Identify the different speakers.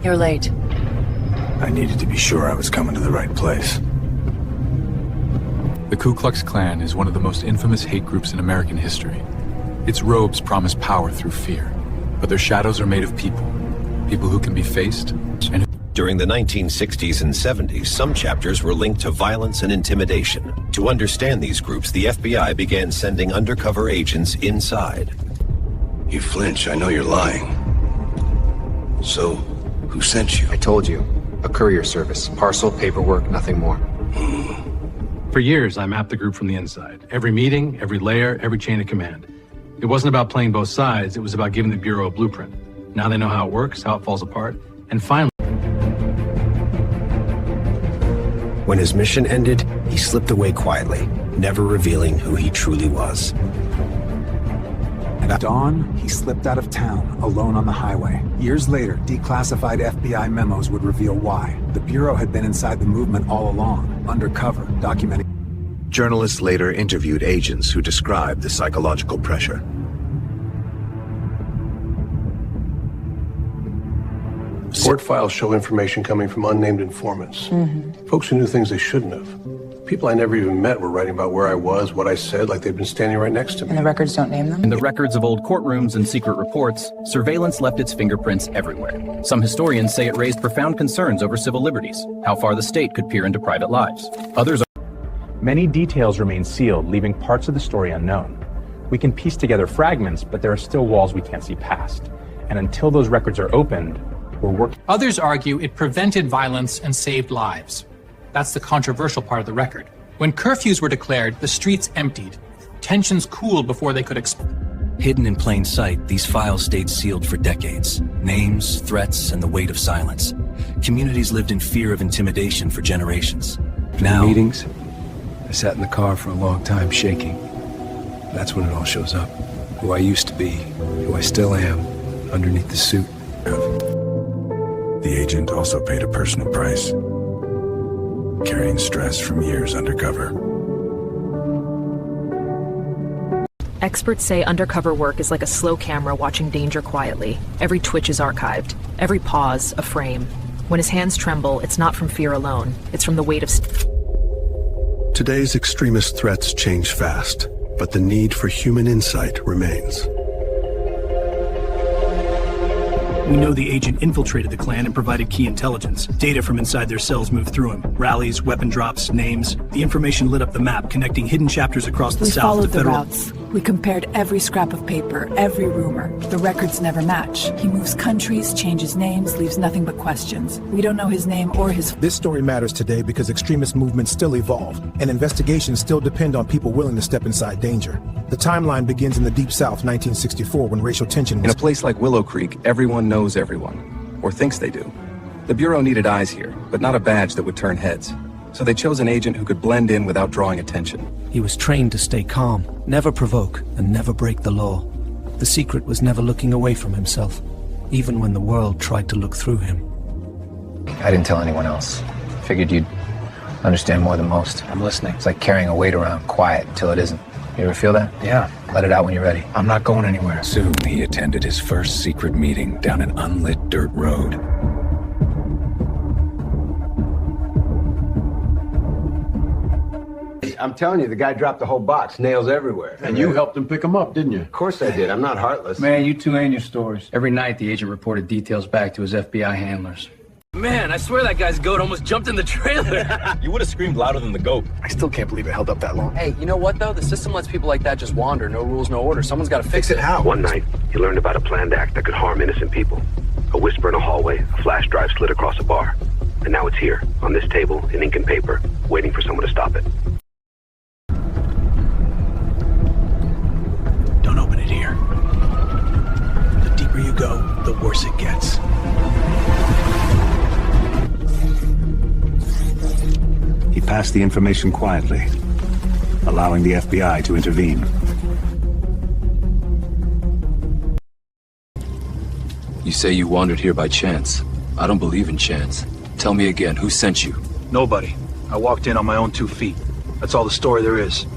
Speaker 1: You're late.
Speaker 2: I needed to be sure I was coming to the right place.
Speaker 3: The Ku Klux Klan is one of the most infamous hate groups in American history. Its robes promise power through fear, but their shadows are made of people. People who can be faced and...
Speaker 4: During the 1960s and 70s, some chapters were linked to violence and intimidation. To understand these groups, the FBI began sending undercover agents inside.
Speaker 2: You flinch, I know you're lying. So, who sent you?
Speaker 5: I told you. A courier service. Parcel, paperwork, nothing more.
Speaker 6: For years, I mapped the group from the inside. Every meeting, every layer, every chain of command. It wasn't about playing both sides, it was about giving the Bureau a blueprint. Now they know how it works, how it falls apart, and finally...
Speaker 4: When his mission ended, he slipped away quietly, never revealing who he truly was.
Speaker 7: At dawn, he slipped out of town, alone on the highway. Years later, declassified FBI memos would reveal why. The Bureau had been inside the movement all along, undercover, documenting...
Speaker 8: Journalists later interviewed agents who described the psychological pressure.
Speaker 9: Court files show information coming from unnamed informants. Folks who knew things they shouldn't have. People I never even met were writing about where I was, what I said, like they'd been standing right next to me.
Speaker 1: And the records don't name them?
Speaker 10: In the records of old courtrooms and secret reports, surveillance left its fingerprints everywhere. Some historians say it raised profound concerns over civil liberties, how far the state could peer into private lives. Others
Speaker 11: Many details remain sealed, leaving parts of the story unknown. We can piece together fragments, but there are still walls we can't see past. And until those records are opened, we're working...
Speaker 12: Others argue it prevented violence and saved lives. That's the controversial part of the record. When curfews were declared, the streets emptied. Tensions cooled before they could explode.
Speaker 13: Hidden in plain sight, these files stayed sealed for decades. Names, threats, and the weight of silence. Communities lived in fear of intimidation for generations. Now...
Speaker 2: meetings, I sat in the car for a long time shaking. That's when it all shows up. Who I used to be, who I still am, underneath the suit.
Speaker 8: The agent also paid a personal price, carrying stress from years undercover.
Speaker 14: Experts say undercover work is like a slow camera watching danger quietly. Every twitch is archived, every pause a frame. When his hands tremble, it's not from fear alone, it's from the weight of...
Speaker 8: Today's extremist threats change fast, but the need for human insight remains.
Speaker 15: We know the agent infiltrated the clan and provided key intelligence. Data from inside their cells moved through him. Rallies, weapon drops, names. The information lit up the map, connecting hidden chapters across the South to federal...
Speaker 1: We followed the routes. We compared every scrap of paper, every rumor. The records never match. He moves countries, changes names, leaves nothing but questions. We don't know his name or his...
Speaker 16: This story matters today because extremist movements still evolve, and investigations still depend on people willing to step inside danger. The timeline begins in the Deep South, 1964, when racial tension was...
Speaker 17: In a place like Willow Creek, everyone knows everyone, or thinks they do. The Bureau needed eyes here, but not a badge that would turn heads. So they chose an agent who could blend in without drawing attention.
Speaker 13: He was trained to stay calm, never provoke, and never break the law. The secret was never looking away from himself, even when the world tried to look through him.
Speaker 5: I didn't tell anyone else. Figured you'd understand more than most. I'm listening. It's like carrying a weight around quiet until it isn't. You ever feel that? Yeah. Let it out when you're ready. I'm not going anywhere.
Speaker 8: Soon he attended his first secret meeting down an unlit dirt road.
Speaker 18: I'm telling you, the guy dropped the whole box, nails everywhere.
Speaker 9: And you helped him pick them up, didn't you?
Speaker 18: Of course I did. I'm not heartless.
Speaker 19: Man, you two ain't your stories. Every night, the agent reported details back to his FBI handlers.
Speaker 20: Man, I swear that guy's goat almost jumped in the trailer.
Speaker 3: You would have screamed louder than the goat.
Speaker 18: I still can't believe it held up that long.
Speaker 19: Hey, you know what, though? The system lets people like that just wander. No rules, no order. Someone's got to fix it.
Speaker 18: How?
Speaker 11: One night, he learned about a planned act that could harm innocent people. A whisper in a hallway, a flash drive slid across a bar. And now it's here, on this table, in ink and paper, waiting for someone to stop it.
Speaker 15: Don't open it here. The deeper you go, the worse it gets.
Speaker 8: He passed the information quietly, allowing the FBI to intervene.
Speaker 3: You say you wandered here by chance. I don't believe in chance. Tell me again, who sent you?
Speaker 15: Nobody. I walked in on my own 2 feet. That's all the story there is.